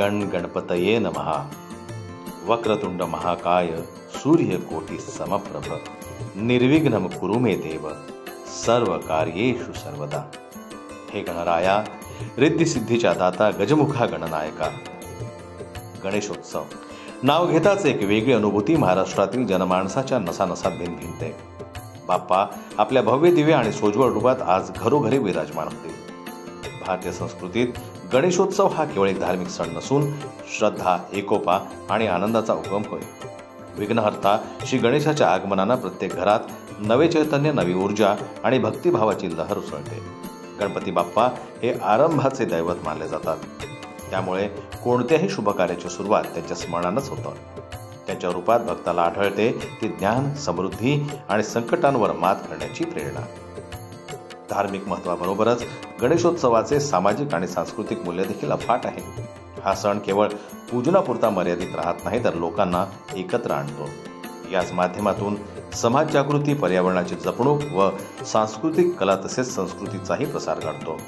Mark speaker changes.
Speaker 1: गण गणपतये नमः. वक्रतुंड महाकाय सूर्यकोटि समप्रभ निर्विघ्नं कुरु मे देव सर्व कार्येषु सर्वदा. हे गणराया, रिद्धिसिद्धीच्या दाता, गजमुखा गणनायका. गणेशोत्सव नाव घेताच एक वेगळी अनुभूती महाराष्ट्रातील जनमानसाच्या नसानसात भिनभिनते. बाप्पा आपल्या भव्य दिव्य आणि सोज्वळ रूपात आज घरोघरी विराजमान होते. भारतीय संस्कृतीत गणेशोत्सव हा केवळ एक धार्मिक सण नसून श्रद्धा, एकोपा आणि आनंदाचा उगम होय. विघ्नहर्ता श्री गणेशाच्या आगमनानं प्रत्येक घरात नवे चैतन्य, नवी ऊर्जा आणि भक्तिभावाची लहर उसळते. गणपती बाप्पा हे आरंभाचे दैवत मानले जातात. त्यामुळे कोणत्याही शुभ कार्याची सुरुवात त्यांच्या स्मरणानंच होतं. त्यांच्या रूपात भक्ताला आढळते ती ज्ञान, समृद्धी आणि संकटांवर मात करण्याची प्रेरणा. धार्मिक महत्वाबरोबरच गणेशोत्सवाचे सामाजिक आणि सांस्कृतिक मूल्य देखील अफाट आहे. हा सण केवळ पूजनापुरता मर्यादित राहत नाही, तर लोकांना एकत्र आणतो. याच माध्यमातून समाज जागृती, पर्यावरणाची जपणूक व सांस्कृतिक कला तसेच संस्कृतीचाही प्रसार घडतो.